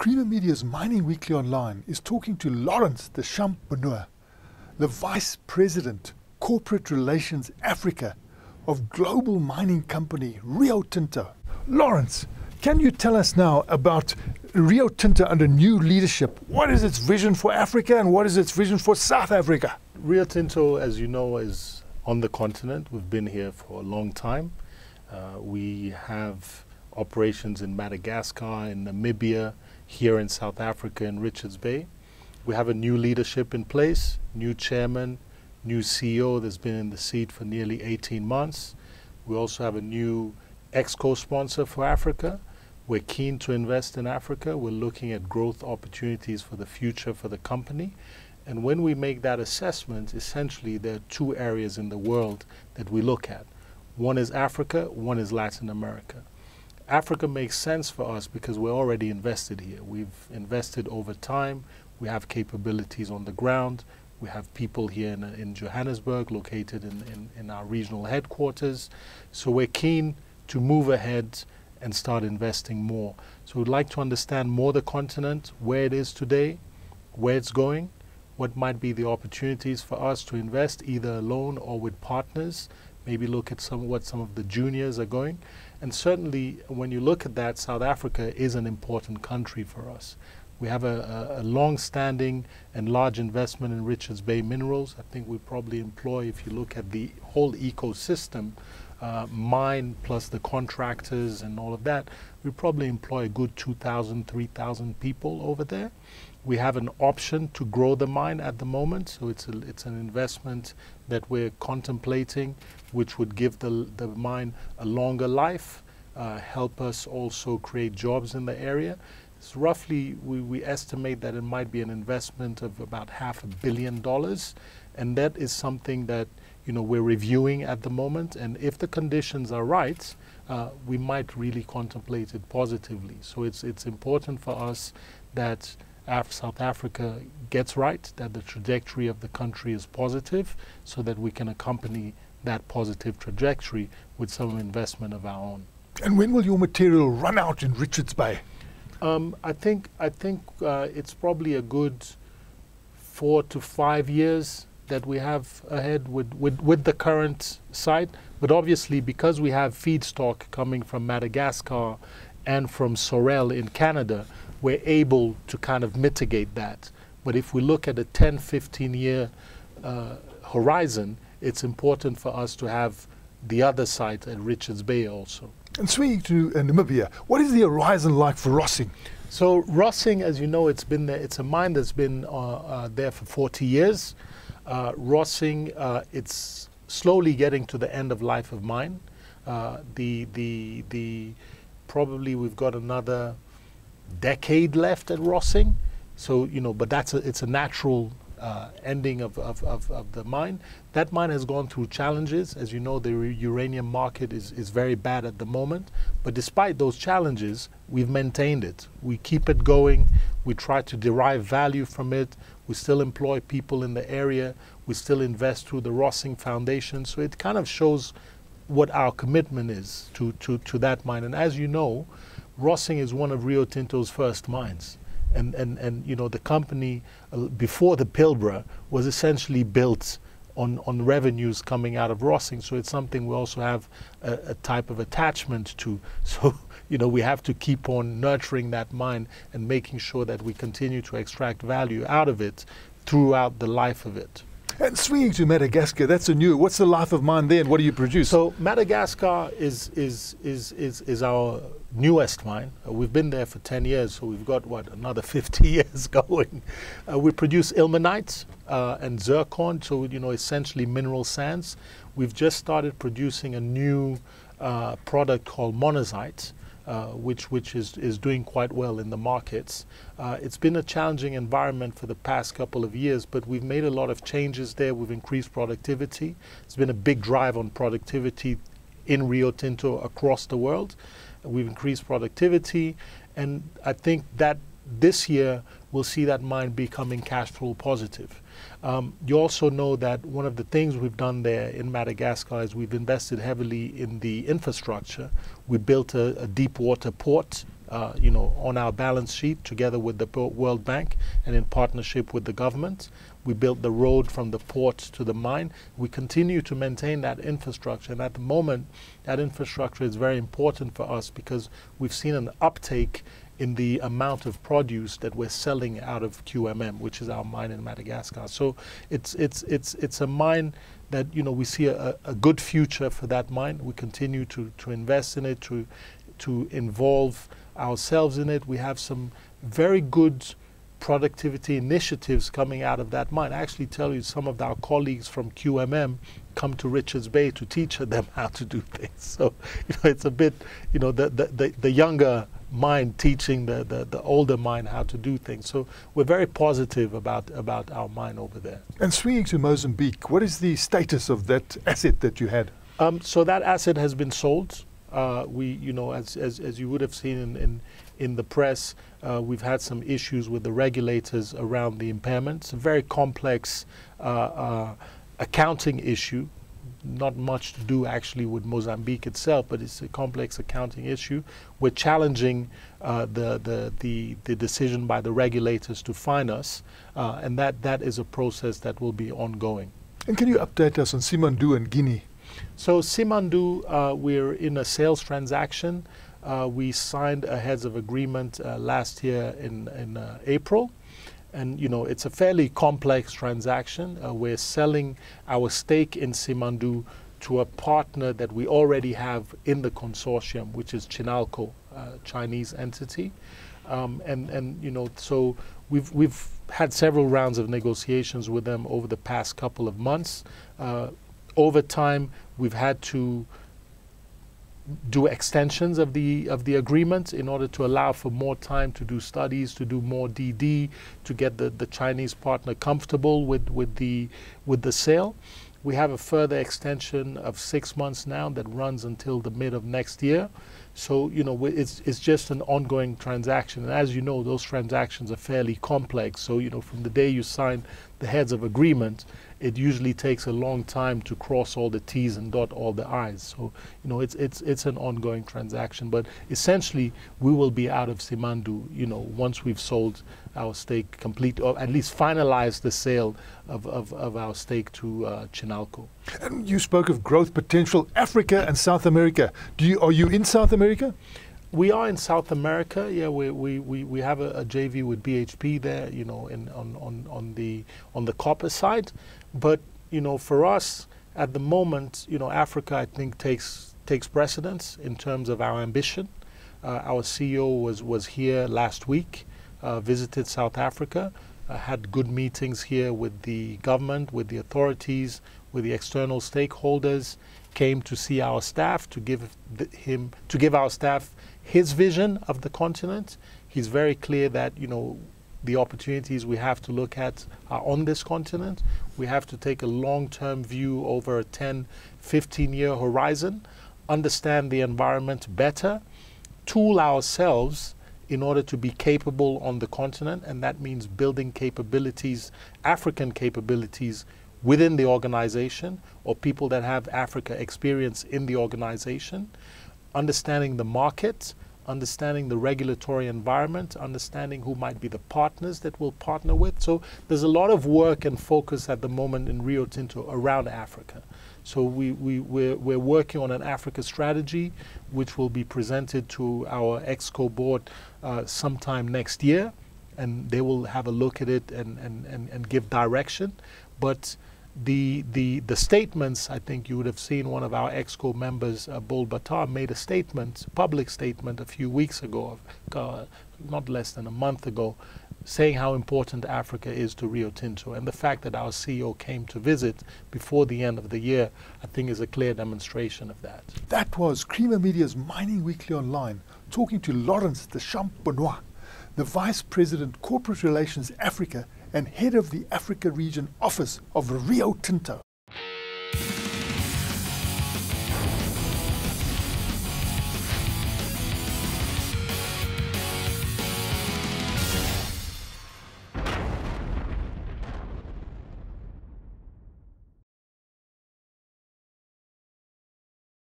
Creamer Media's Mining Weekly Online is talking to Lawrence the Champenois, the Vice President, Corporate Relations Africa of global mining company Rio Tinto. Lawrence, can you tell us now about Rio Tinto under new leadership? What is its vision for Africa and what is its vision for South Africa? Rio Tinto, as you know, is on the continent. We've been here for a long time. We have operations in Madagascar, in Namibia, here in South Africa, in Richards Bay. We have a new leadership in place, new chairman, new CEO that's been in the seat for nearly 18 months. We also have a new ex-co sponsor for Africa. We're keen to invest in Africa. We're looking at growth opportunities for the future for the company. And when we make that assessment, essentially there are two areas in the world that we look at. One is Africa, one is Latin America. Africa makes sense for us because we're already invested here. We've invested over time. We have capabilities on the ground. We have people here in Johannesburg, located in our regional headquarters. So we're keen to move ahead and start investing more. So we'd like to understand more the continent, where it is today, where it's going, what might be the opportunities for us to invest either alone or with partners, maybe look at what some of the juniors are going. And certainly when you look at that, South Africa is an important country for us. We have a long-standing and large investment in Richards Bay minerals. I think we probably employ, if you look at the whole ecosystem, mine plus the contractors and all of that, we probably employ a good 2,000, 3,000 people over there. We have an option to grow the mine at the moment, so it's an investment that we're contemplating, which would give the mine a longer life, help us also create jobs in the area. So roughly, we estimate that it might be an investment of about $500 million, and that is something that we're reviewing at the moment. And if the conditions are right, we might really contemplate it positively. So it's important for us that South Africa gets right, that the trajectory of the country is positive, so that we can accompany that positive trajectory with some investment of our own. And when will your material run out in Richards Bay? I think it's probably a good 4 to 5 years that we have ahead with the current site. But obviously, because we have feedstock coming from Madagascar and from Sorel in Canada, we're able to kind of mitigate that. But if we look at a 10, 15-year horizon, it's important for us to have the other site at Richards Bay also. And swinging to Namibia, what is the horizon like for Rossing? So Rossing, as you know, it's been there. It's a mine that's been there for 40 years. Rossing, it's slowly getting to the end of life of mine. Probably we've got another decade left at Rossing. So but it's a natural ending of the mine. That mine has gone through challenges. As you know, the uranium market is very bad at the moment. But despite those challenges, we've maintained it. We keep it going. We try to derive value from it. We still employ people in the area. We still invest through the Rossing Foundation. So it kind of shows what our commitment is to that mine. And as you know, Rossing is one of Rio Tinto's first mines. And the company before the Pilbara was essentially built on revenues coming out of Rossing. So it's something we also have a type of attachment to. So we have to keep on nurturing that mine and making sure that we continue to extract value out of it throughout the life of it. And swinging to Madagascar, that's a new. What's the life of mine there, and what do you produce? So Madagascar is our newest mine. We've been there for 10 years, so we've got another 50 years going. We produce ilmenite and zircon, so essentially mineral sands. We've just started producing a new product called monazite, which is doing quite well in the markets. It's been a challenging environment for the past couple of years, but we've made a lot of changes there. We've increased productivity. It's been a big drive on productivity in Rio Tinto across the world. We've increased productivity, and I think that this year we'll see that mine becoming cash flow positive. You also know that one of the things we've done there in Madagascar is we've invested heavily in the infrastructure. We built a deep water port on our balance sheet together with the World Bank and in partnership with the government. We built the road from the port to the mine. We continue to maintain that infrastructure, and at the moment that infrastructure is very important for us because we've seen an uptake in the amount of produce that we're selling out of QMM, which is our mine in Madagascar. So it's a mine that we see a good future for that mine. We continue to invest in it, to involve ourselves in it. We have some very good productivity initiatives coming out of that mine. I actually tell you, some of our colleagues from QMM come to Richards Bay to teach them how to do things. So it's a bit the younger mind teaching the older mind how to do things. So we're very positive about our mine over there. And swinging to Mozambique, what is the status of that asset that you had? So that asset has been sold. We, as you would have seen in the press, we've had some issues with the regulators around the impairment. It's a very complex accounting issue. Not much to do actually with Mozambique itself, but it's a complex accounting issue. We're challenging the decision by the regulators to fine us, and that is a process that will be ongoing. And can you update us on Simandou and Guinea? So Simandou, we're in a sales transaction. We signed a heads of agreement last year in April. And it's a fairly complex transaction. We're selling our stake in Simandou to a partner that we already have in the consortium, which is Chinalco, Chinese entity. So we've had several rounds of negotiations with them over the past couple of months. Over time, we've had to do extensions of the agreement in order to allow for more time to do studies, to do more DD, to get the Chinese partner comfortable with the sale. We have a further extension of 6 months now that runs until the mid of next year. So it's just an ongoing transaction, and as you know, those transactions are fairly complex. So from the day you sign the heads of agreement, it usually takes a long time to cross all the T's and dot all the I's. So it's an ongoing transaction, but essentially we will be out of Simandou once we've sold our stake complete, or at least finalized the sale of our stake to Chinalco. And you spoke of growth potential, Africa and South America. Are you in South America? We are in South America. Yeah, we have a JV with BHP there, on the copper side. But for us at the moment, Africa I think takes precedence in terms of our ambition. Our CEO was here last week, visited South Africa, had good meetings here with the government, with the authorities, with the external stakeholders. Came to see our staff, to give our staff his vision of the continent. He's very clear that the opportunities we have to look at are on this continent. We have to take a long-term view over a 10, 15-year horizon, understand the environment better, tool ourselves in order to be capable on the continent, and that means building capabilities, African capabilities, within the organization, or people that have Africa experience in the organization, understanding the market, understanding the regulatory environment, understanding who might be the partners that we'll partner with. So there's a lot of work and focus at the moment in Rio Tinto around Africa. So we're working on an Africa strategy, which will be presented to our ExCo board sometime next year, and they will have a look at it and give direction. But the statements, I think you would have seen one of our ExCo members, Bol Batar, made a statement, public statement a few weeks ago, not less than a month ago, saying how important Africa is to Rio Tinto. And the fact that our CEO came to visit before the end of the year, I think is a clear demonstration of that. That was Creamer Media's Mining Weekly Online, talking to Lawrence Deschamps-Benoit, the Vice President, Corporate Relations Africa, and head of the Africa Region Office of Rio Tinto.